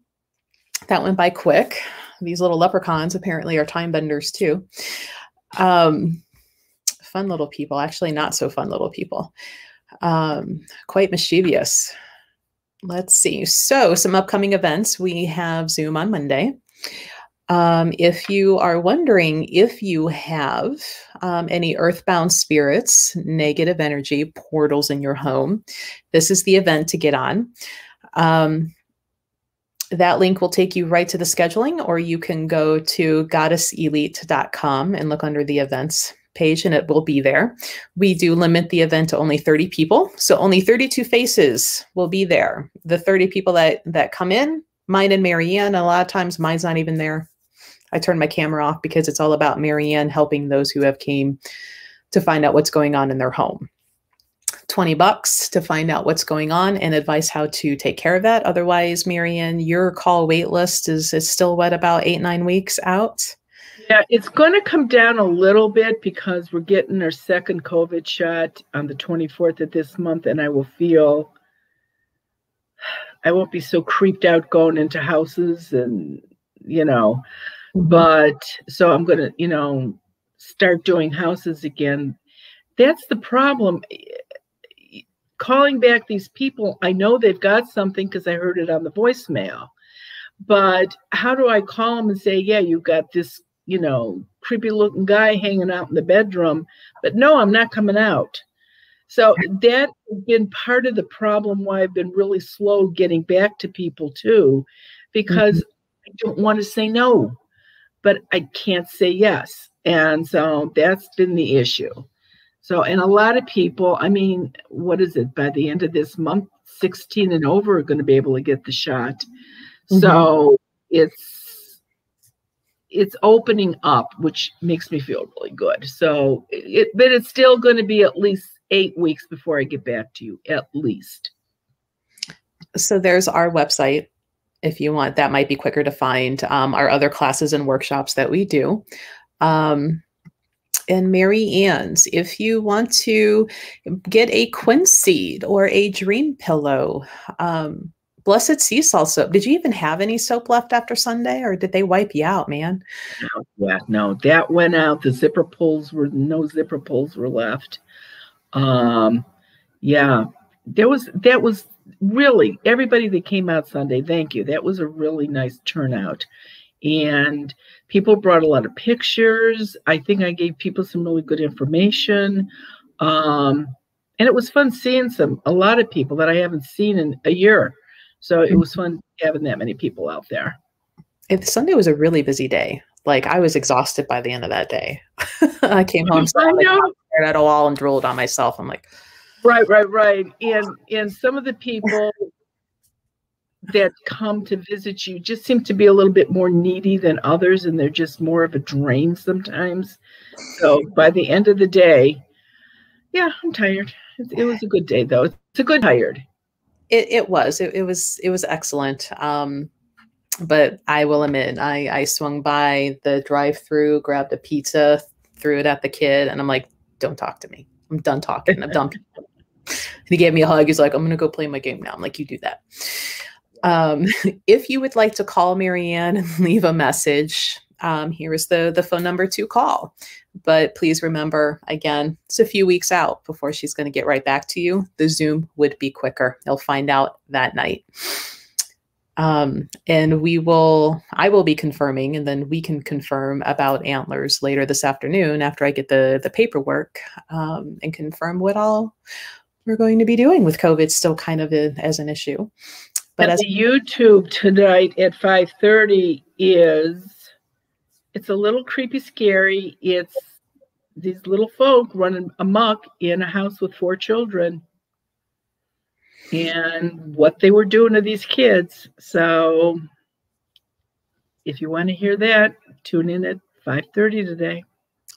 That went by quick. These little leprechauns apparently are time benders too. Fun little people. Actually, not so fun little people. Quite mischievous. Let's see. So some upcoming events. We have Zoom on Monday. If you are wondering if you have any earthbound spirits, negative energy, portals in your home, this is the event to get on. That link will take you right to the scheduling, or you can go to goddesselite.com and look under the events page, and it will be there. We do limit the event to only 30 people. So only 32 faces will be there. The 30 people that come in, mine and Marianne, a lot of times mine's not even there. I turned my camera off because it's all about Marianne helping those who have came to find out what's going on in their home. $20 to find out what's going on and advice how to take care of that. Otherwise, Marianne, your call wait list is still about 8-9 weeks out? Yeah, it's going to come down a little bit because we're getting our second COVID shot on the 24th of this month, and I won't be so creeped out going into houses and, but so I'm going to, start doing houses again. That's the problem. Calling back these people, I know they've got something because I heard it on the voicemail, but how do I call them and say, yeah, you've got this, creepy looking guy hanging out in the bedroom, but no, I'm not coming out. So that has been part of the problem why I've been really slow getting back to people too, because I don't want to say no, but I can't say yes. And so that's been the issue. So, and a lot of people, I mean, what is it? By the end of this month, 16 and over are going to be able to get the shot. So it's opening up, which makes me feel really good. So, but it's still going to be at least 8 weeks before I get back to you, at least. So there's our website. If you want, that might be quicker to find, our other classes and workshops that we do. And Mary Ann's, if you want to get a quince seed or a dream pillow, Blessed Sea Salt soap. Did you even have any soap left after Sunday, or did they wipe you out, man? No, that went out. No zipper pulls were left. That was really everybody that came out Sunday. Thank you. That was a really nice turnout. And people brought a lot of pictures. I think I gave people some really good information. And it was fun seeing a lot of people that I haven't seen in a year. So it was fun having that many people out there. Sunday was a really busy day. Like, I was exhausted by the end of that day. I came home, stared at a wall and drooled on myself. I'm like, right. And some of the people that come to visit you just seem to be a little bit more needy than others, and they're just more of a drain sometimes. So by the end of the day, yeah, I'm tired. It was a good day, though. It's a good tired. It was. It was excellent. But I will admit, I swung by the drive-through, grabbed a pizza, threw it at the kid, and I'm like, don't talk to me. I'm done talking. I'm done. And he gave me a hug. He's like, I'm going to go play my game now. I'm like, you do that. If you would like to call Marianne and leave a message, here is the phone number to call. But please remember, again, it's a few weeks out before she's going to get right back to you. The Zoom would be quicker. You'll find out that night. And I will be confirming, and then we can confirm about antlers later this afternoon after I get the paperwork, and confirm what all we're going to be doing with COVID still kind of as an issue. But as the YouTube tonight at 5:30 it's a little creepy, scary. It's these little folk running amok in a house with 4 children. And what they were doing to these kids. So if you want to hear that, tune in at 5:30 today.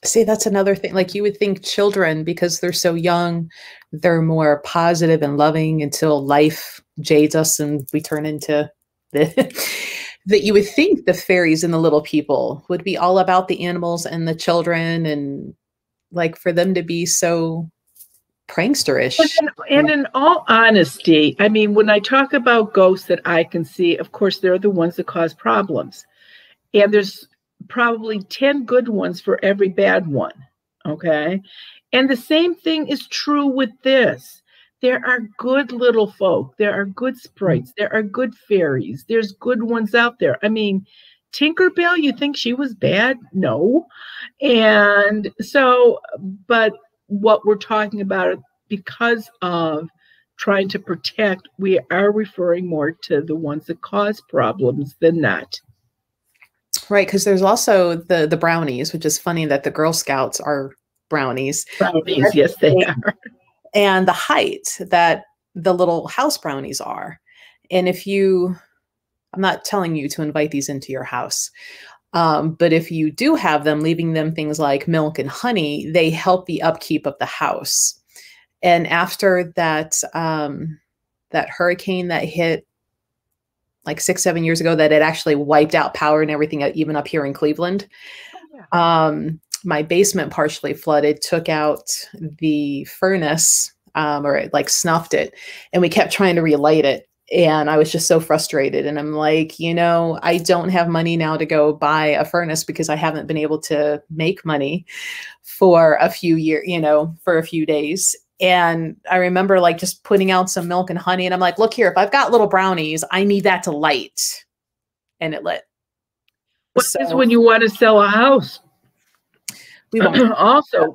See, that's another thing. Like, you would think children, because they're so young, they're more positive and loving until life jades us and we turn into that you would think the fairies and the little people would be all about the animals and the children, and like for them to be so prankster-ish. And in all honesty, I mean, when I talk about ghosts that I can see, of course, they're the ones that cause problems. And there's probably 10 good ones for every bad one. Okay. And the same thing is true with this. There are good little folk. There are good sprites. There are good fairies. There's good ones out there. I mean, Tinkerbell, you think she was bad? No. And so, but what we're talking about, because of trying to protect, we are referring more to the ones that cause problems than not. Right, because there's also the brownies, which is funny that the Girl Scouts are brownies. Brownies, yes, they are. And the height that the little house brownies are. And I'm not telling you to invite these into your house, but if you do have them, leaving them things like milk and honey, they help the upkeep of the house. And after that, that hurricane that hit like 6-7 years ago, that it actually wiped out power and everything, even up here in Cleveland. My basement partially flooded, took out the furnace, or it like snuffed it, and we kept trying to relight it. And I was just so frustrated. And I'm like, I don't have money now to go buy a furnace because I haven't been able to make money for a few years, for a few days. And I remember like just putting out some milk and honey. And I'm like, look here, if I've got little brownies, I need that to light. And it lit. What is when you want to sell a house? We won't. Also,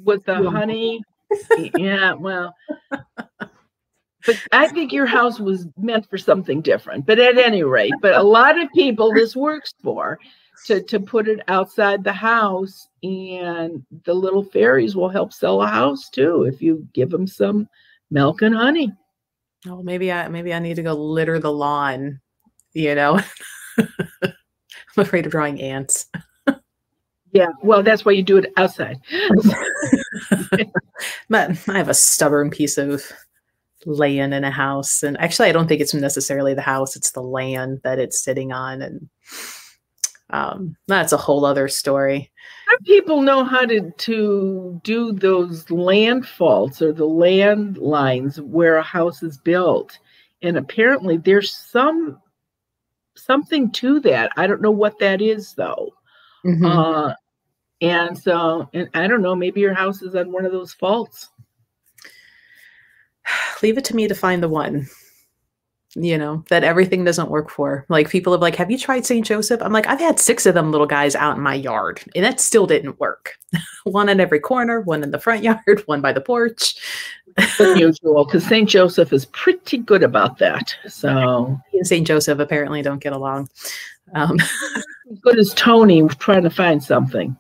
with the honey. Yeah, well. But I think your house was meant for something different. But at any rate, but a lot of people this works for, to put it outside the house, and the little fairies will help sell a house too if you give them some milk and honey. Oh, maybe I need to go litter the lawn. I'm afraid of drawing ants. Yeah, well, that's why you do it outside. But I have a stubborn piece of land in a house, and actually I don't think it's necessarily the house, it's the land that it's sitting on, and that's a whole other story. Some people know how to do those land faults or the land lines where a house is built, and apparently there's something to that. I don't know what that is though. And I don't know, maybe your house is on one of those faults. Leave it to me to find the one, that everything doesn't work for. Like, people are like, have you tried St. Joseph? I'm like, I've had 6 of them little guys out in my yard, and that still didn't work. One in every corner, one in the front yard, one by the porch. Unusual, because St. Joseph is pretty good about that. So he and St. Joseph apparently don't get along. As good as Tony trying to find something.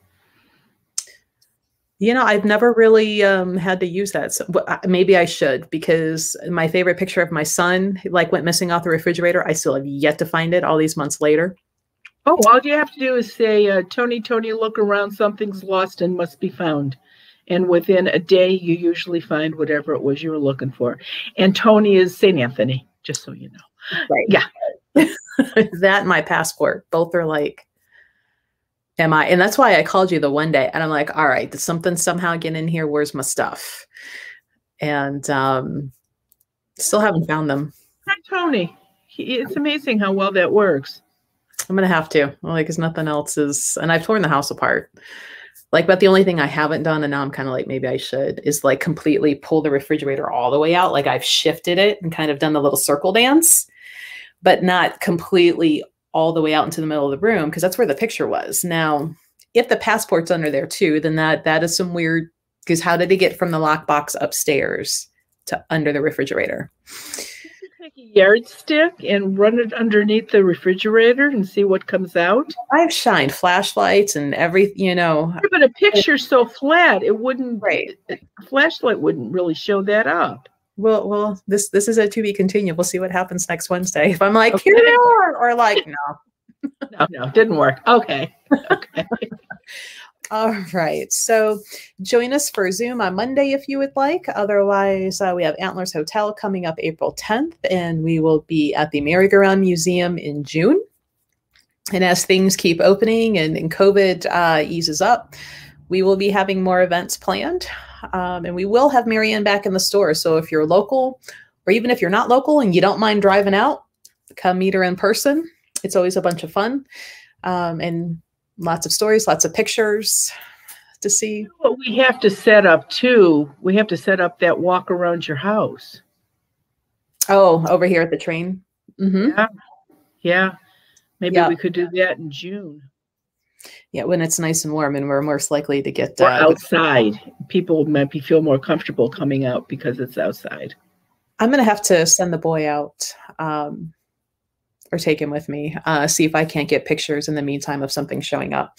You know, I've never really had to use that. So maybe I should, because my favorite picture of my son like went missing off the refrigerator. I still have yet to find it all these months later. Oh, all you have to do is say, Tony, Tony, look around, something's lost and must be found. And within a day, you usually find whatever it was you were looking for. And Tony is St. Anthony, just so you know. Right. Yeah. That and my passport. Both are like, am I? And that's why I called you the one day. And I'm like, all right, did something somehow get in here? Where's my stuff? And still haven't found them. Hi, Tony. It's amazing how well that works. I'm going to have to, like, because nothing else is, and I've torn the house apart. Like, but the only thing I haven't done, and now I'm kind of like, maybe I should, is like completely pull the refrigerator all the way out. Like I've shifted it and kind of done the little circle dance, but not completely all the way out into the middle of the room, because that's where the picture was. Now, if the passport's under there too, then that is some weird, because how did it get from the lockbox upstairs to under the refrigerator? Take a yardstick and run it underneath the refrigerator and see what comes out. I've shined flashlights and everything, you know. Yeah, but a picture's so flat, it wouldn't, right. A flashlight wouldn't really show that up. Well, this is a to be continued. We'll see what happens next Wednesday. If I'm like, okay, here they are, or like, no. No, didn't work. Okay. Okay. All right. So join us for Zoom on Monday if you would like. Otherwise, we have Antlers Hotel coming up April 10th, and we will be at the Merry-Go-Round Museum in June. And as things keep opening and COVID eases up, we will be having more events planned. And we will have Marianne back in the store. So if you're local, or even if you're not local and you don't mind driving out, come meet her in person. It's always a bunch of fun. And lots of stories, lots of pictures to see. What we have to set up too, we have to set up that walk around your house. Oh, over here at the train. Mm-hmm. Yeah. Yeah. Maybe we could do that in June. Yeah, when it's nice and warm, and we're most likely to get outside. People might feel more comfortable coming out because it's outside. I'm going to have to send the boy out or take him with me, see if I can't get pictures in the meantime of something showing up.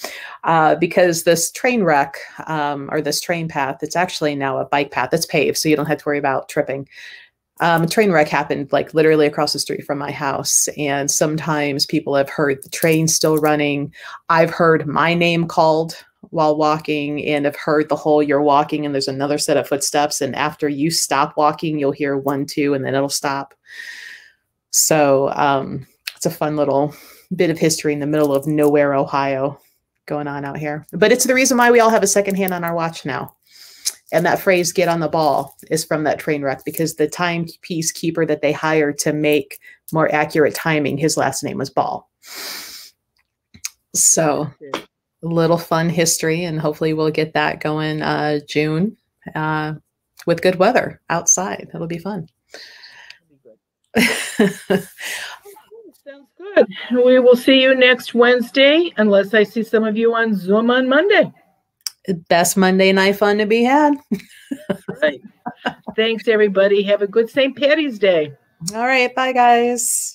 Because this train wreck or this train path, it's actually now a bike path that's paved, so you don't have to worry about tripping. A train wreck happened like literally across the street from my house. And sometimes people have heard the train still running. I've heard my name called while walking, and have heard the whole you're walking and there's another set of footsteps. And after you stop walking, you'll hear 1, 2, and then it'll stop. So it's a fun little bit of history in the middle of nowhere, Ohio, going on out here. But it's the reason why we all have a second hand on our watch now. And that phrase, get on the ball, is from that train wreck, because the timepiece keeper that they hired to make more accurate timing, his last name was Ball. So a little fun history, and hopefully we'll get that going June with good weather outside. It'll be fun. Sounds good. We will see you next Wednesday, unless I see some of you on Zoom on Monday. Best Monday night fun to be had. Right. Thanks, everybody. Have a good St. Patty's Day. All right. Bye, guys.